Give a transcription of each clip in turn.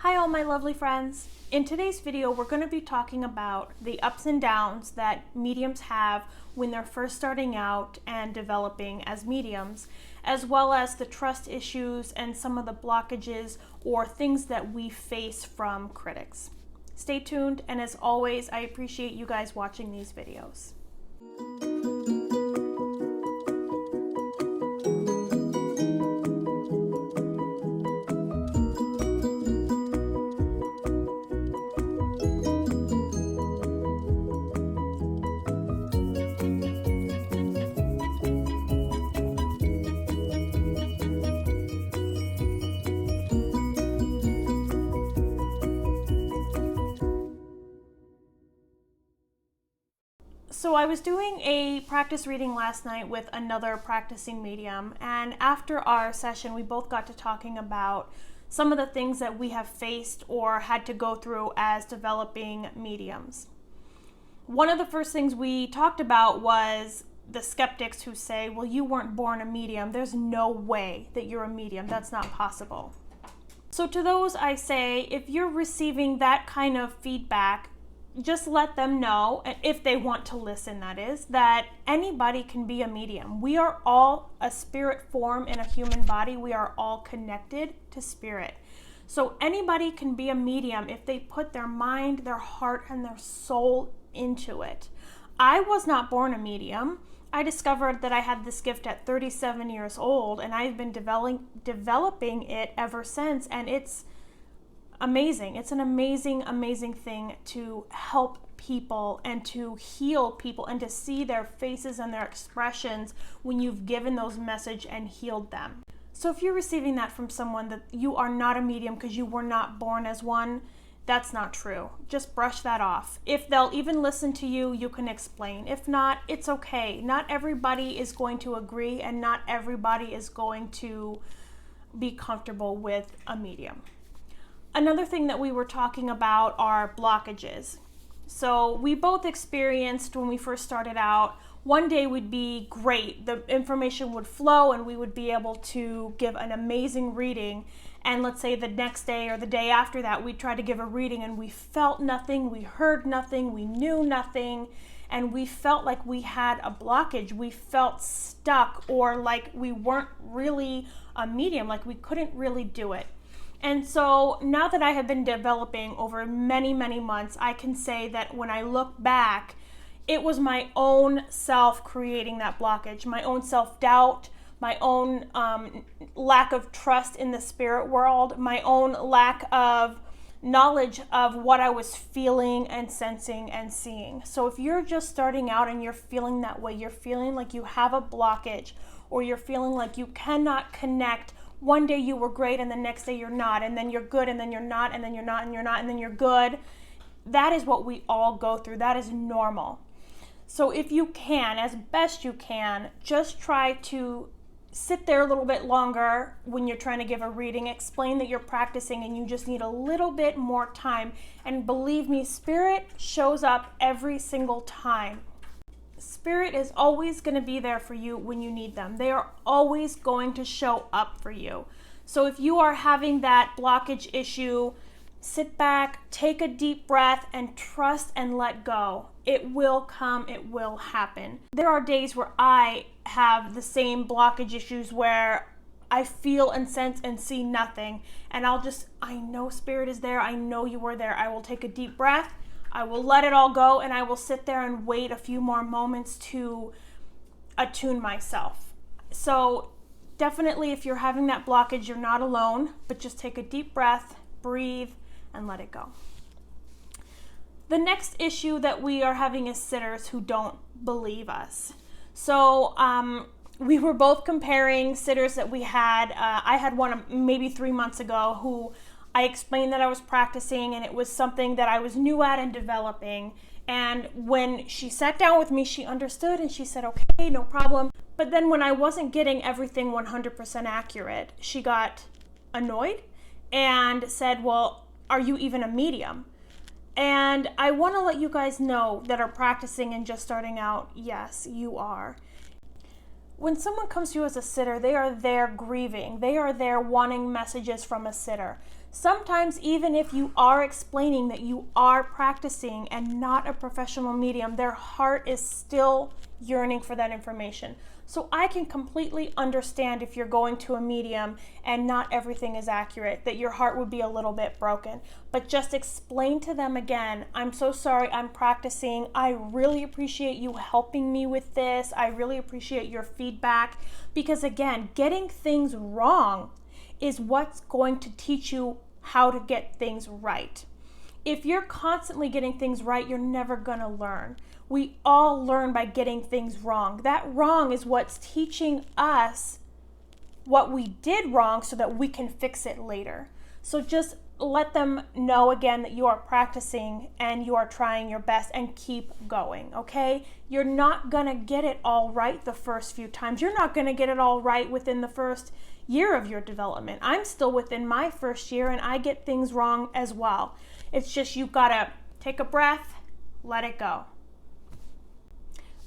Hi all my lovely friends. In today's video, we're going to be talking about the ups and downs that mediums have when they're first starting out and developing as mediums, as well as the trust issues and some of the blockages or things that we face from critics. Stay tuned, and as always, I appreciate you guys watching these videos. So I was doing a practice reading last night with another practicing medium, and after our session we both got to talking about some of the things that we have faced or had to go through as developing mediums. One of the first things we talked about was the skeptics who say, well, you weren't born a medium. There's no way that you're a medium. That's not possible. So to those I say, if you're receiving that kind of feedback, just let them know, if they want to listen, that is, that anybody can be a medium. We are all a spirit form in a human body. We are all connected to spirit. So anybody can be a medium if they put their mind, their heart, and their soul into it. I was not born a medium. I discovered that I had this gift at 37 years old, and I've been developing it ever since, and it's amazing. It's an amazing thing to help people and to heal people and to see their faces and their expressions when you've given those message and healed them. So if you're receiving that from someone that you are not a medium because you were not born as one, that's not true. Just brush that off. If they'll even listen to you, you can explain. If not, it's okay. Not everybody is going to agree, and not everybody is going to be comfortable with a medium. Another thing that we were talking about are blockages. So we both experienced when we first started out, one day would be great. The information would flow and we would be able to give an amazing reading. And let's say the next day or the day after that, we'd try to give a reading and we felt nothing, we heard nothing, we knew nothing, and we felt like we had a blockage. We felt stuck, or like we weren't really a medium, like we couldn't really do it. And so now that I have been developing over many months, I can say that when I look back, it was my own self creating that blockage, my own self-doubt, my own lack of trust in the spirit world, my own lack of knowledge of what I was feeling and sensing and seeing. So if you're just starting out and you're feeling that way, you're feeling like you have a blockage, or you're feeling like you cannot connect. One day you were great and the next day you're not, and then you're good and then you're not, and then you're not and you're not, and then you're good. That is what we all go through. That is normal. So if you can, as best you can, just try to sit there a little bit longer when you're trying to give a reading. Explain that you're practicing and you just need a little bit more time. And believe me, Spirit shows up every single time. Spirit is always going to be there for you when you need them. They are always going to show up for you. So if you are having that blockage issue, sit back, take a deep breath, and trust and let go. It will come, it will happen. There are days where I have the same blockage issues where I feel and sense and see nothing. And I know Spirit is there. I know you are there. I will take a deep breath. I will let it all go, and I will sit there and wait a few more moments to attune myself. So definitely, if you're having that blockage, you're not alone, but just take a deep breath, breathe, and let it go. The next issue that we are having is sitters who don't believe us. So we were both comparing sitters that we had. I had one maybe 3 months ago who I explained that I was practicing and it was something that I was new at and developing. And when she sat down with me, she understood and she said, okay, no problem. But then when I wasn't getting everything 100% accurate, she got annoyed and said, well, are you even a medium? And I want to let you guys know that are practicing and just starting out, yes, you are. When someone comes to you as a sitter, they are there grieving. They are there wanting messages from a sitter. Sometimes even if you are explaining that you are practicing and not a professional medium, their heart is still yearning for that information. So I can completely understand if you're going to a medium and not everything is accurate, that your heart would be a little bit broken. But just explain to them again, I'm so sorry, I'm practicing. I really appreciate you helping me with this. I really appreciate your feedback. Because again, getting things wrong is what's going to teach you how to get things right. If you're constantly getting things right, you're never gonna learn. We all learn by getting things wrong. That wrong is what's teaching us what we did wrong so that we can fix it later. So just let them know again that you are practicing and you are trying your best, and keep going, okay? You're not gonna get it all right the first few times. You're not gonna get it all right within the first year of your development. I'm still within my first year and I get things wrong as well. It's just you've gotta take a breath, let it go.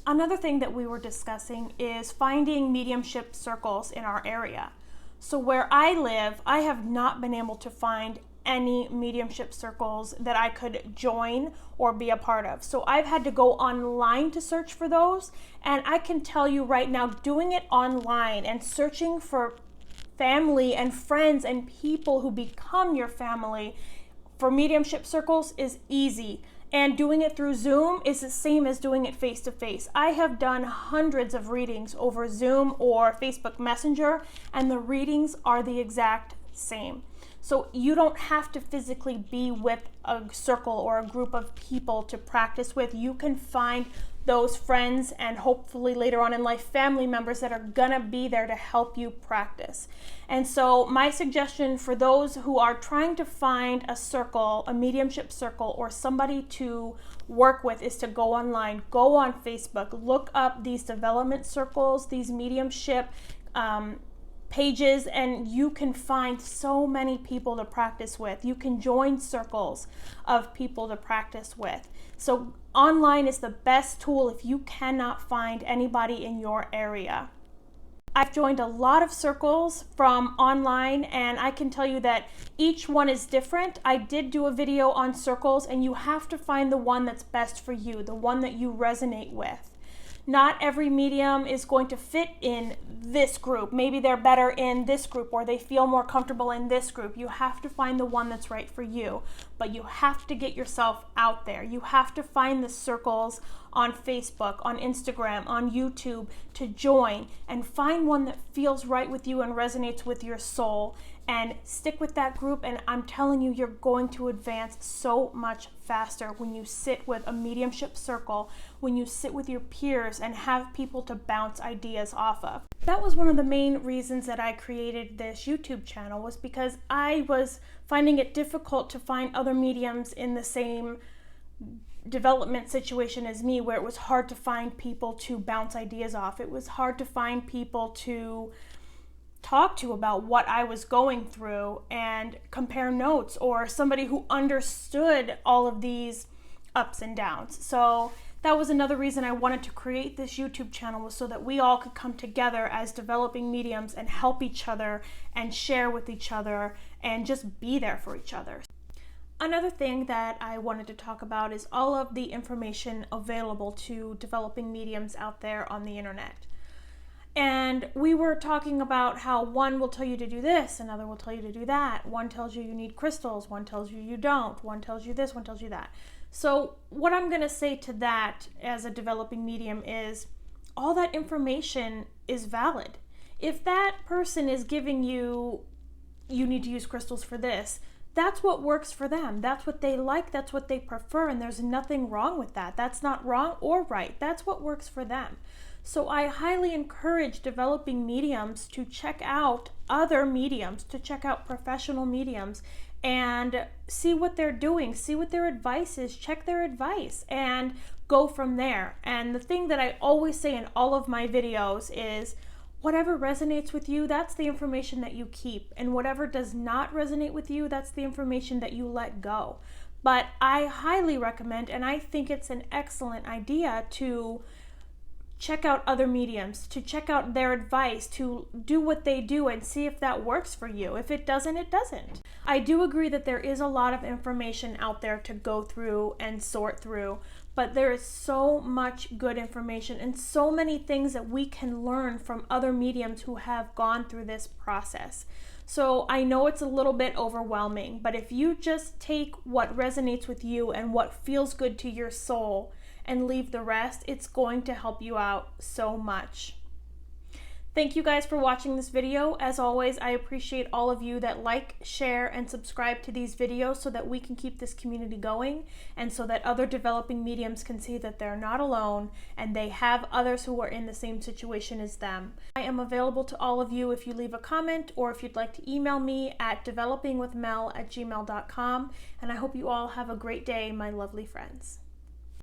Another thing that we were discussing is finding mediumship circles in our area. So where I live, I have not been able to find any mediumship circles that I could join or be a part of. So I've had to go online to search for those. And I can tell you right now, doing it online and searching for family and friends and people who become your family for mediumship circles is easy. And doing it through Zoom is the same as doing it face to face. I have done hundreds of readings over Zoom or Facebook Messenger, and the readings are the exact same. So you don't have to physically be with a circle or a group of people to practice with. You can find those friends and hopefully later on in life family members that are gonna be there to help you practice. And so my suggestion for those who are trying to find a circle, a mediumship circle, or somebody to work with is to go online, go on Facebook, look up these development circles, these mediumship pages, and you can find so many people to practice with. You can join circles of people to practice with. So online is the best tool if you cannot find anybody in your area. I've joined a lot of circles from online, and I can tell you that each one is different. I did do a video on circles, and you have to find the one that's best for you, the one that you resonate with. Not every medium is going to fit in this group. Maybe they're better in this group, or they feel more comfortable in this group. You have to find the one that's right for you, but you have to get yourself out there. You have to find the circles on Facebook, on Instagram, on YouTube to join, and find one that feels right with you and resonates with your soul, and stick with that group. And I'm telling you, you're going to advance so much faster when you sit with a mediumship circle, when you sit with your peers and have people to bounce ideas off of. That was one of the main reasons that I created this YouTube channel, was because I was finding it difficult to find other mediums in the same development situation as me, where it was hard to find people to bounce ideas off. It was hard to find people to talk to about what I was going through and compare notes, or somebody who understood all of these ups and downs. So that was another reason I wanted to create this YouTube channel, was so that we all could come together as developing mediums and help each other and share with each other and just be there for each other. Another thing that I wanted to talk about is all of the information available to developing mediums out there on the internet. And we were talking about how one will tell you to do this, another will tell you to do that. One tells you you need crystals, one tells you you don't, one tells you this, one tells you that. So what I'm going to say to that as a developing medium is all that information is valid. If that person is giving you, you need to use crystals for this, that's what works for them. That's what they like. That's what they prefer. And there's nothing wrong with that. That's not wrong or right. That's what works for them. So I highly encourage developing mediums to check out other mediums, to check out professional mediums and see what they're doing, see what their advice is, check their advice and go from there. And the thing that I always say in all of my videos is, whatever resonates with you, that's the information that you keep. And whatever does not resonate with you, that's the information that you let go. But I highly recommend, and I think it's an excellent idea, to check out other mediums, to check out their advice, to do what they do and see if that works for you. If it doesn't, it doesn't. I do agree that there is a lot of information out there to go through and sort through, but there is so much good information and so many things that we can learn from other mediums who have gone through this process. So I know it's a little bit overwhelming, but if you just take what resonates with you and what feels good to your soul and leave the rest, it's going to help you out so much. Thank you guys for watching this video. As always, I appreciate all of you that like, share, and subscribe to these videos so that we can keep this community going and so that other developing mediums can see that they're not alone and they have others who are in the same situation as them. I am available to all of you if you leave a comment or if you'd like to email me at developingwithmel@gmail.com, and I hope you all have a great day, my lovely friends.